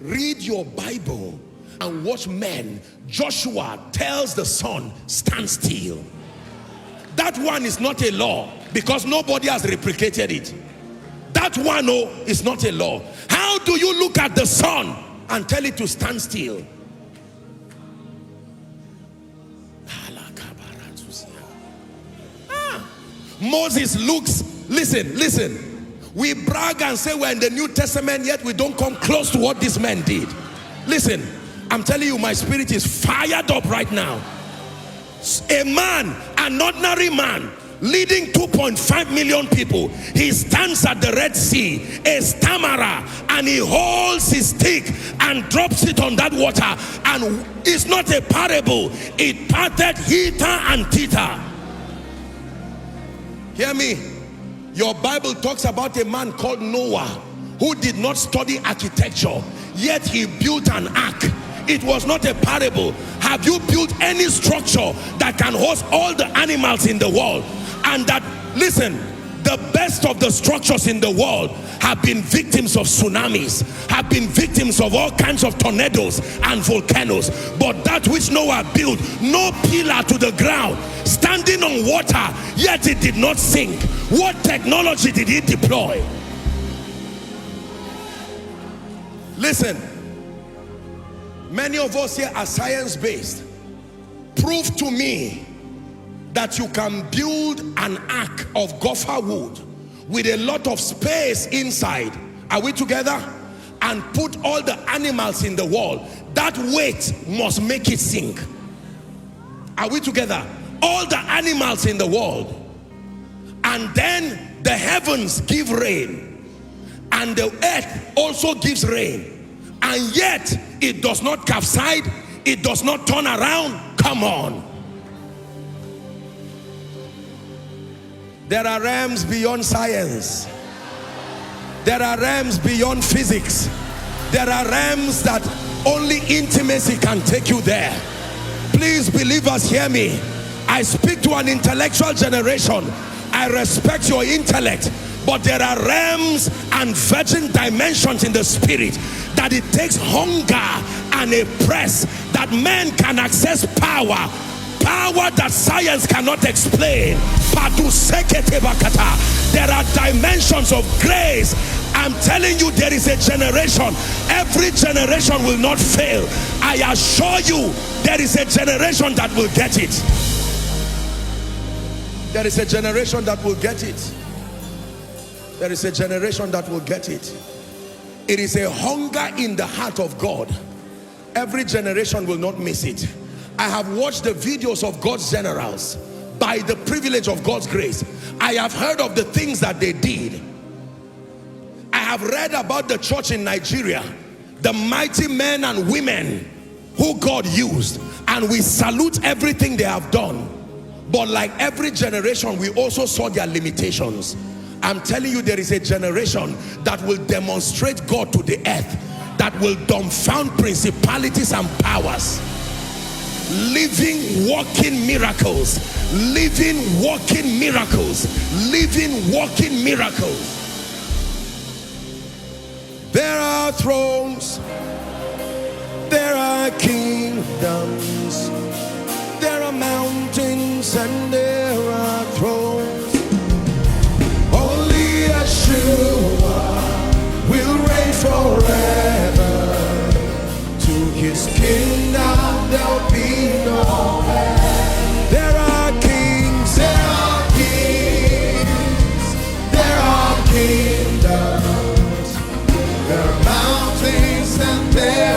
Read your Bible and watch men. Joshua tells the sun, stand still. That one is not a law because nobody has replicated it. That one, oh, is not a law. How do you look at the sun and tell it to stand still? Moses looks, listen, we brag and say we're in the New Testament, yet we don't come close to what this man did. Listen, I'm telling you, my spirit is fired up right now. A man, an ordinary man, leading 2.5 million people, he stands at the Red Sea, a stammerer, and he holds his stick and drops it on that water, and it's not a parable, it parted hither and thither. Hear me, your Bible talks about a man called Noah who did not study architecture, yet he built an ark. It was not a parable. Have you built any structure that can host all the animals in the world? And that, listen, the best of the structures in the world have been victims of tsunamis, have been victims of all kinds of tornadoes and volcanoes. But that which Noah built, no pillar to the ground, standing on water, yet it did not sink. What technology did he deploy? Listen, many of us here are science-based. Prove to me that you can build an ark of gopher wood with a lot of space inside. Are we together? And put all the animals in the wall. That weight must make it sink. Are we together? All the animals in the world. And then the heavens give rain, and the earth also gives rain, and yet it does not capsize, it does not turn around. Come on. There are realms beyond science. There are realms beyond physics. There are realms that only intimacy can take you there. Please, believers, hear me. I speak to an intellectual generation. I respect your intellect, but there are realms and virgin dimensions in the spirit that it takes hunger and a press that men can access power that science cannot explain. There are dimensions of grace. I'm telling you, there is a generation. Every generation will not fail. I assure you, there is a generation that will get it. There is a generation that will get it. There is a generation that will get it. It is a hunger in the heart of God. Every generation will not miss it. I have watched the videos of God's generals. By the privilege of God's grace, I have heard of the things that they did. I have read about the church in Nigeria, the mighty men and women who God used, and we salute everything they have done. But like every generation, we also saw their limitations. I'm telling you, there is a generation that will demonstrate God to the earth, that will dumbfound principalities and powers. Living, walking miracles. Living, walking miracles. Living, walking miracles. There are thrones. There are kingdoms. There are mountains and there are thrones. Only Yeshua will reign forever. To his kingdom there'll be no end. There are kings, there are kings, there are kingdoms, there are mountains and there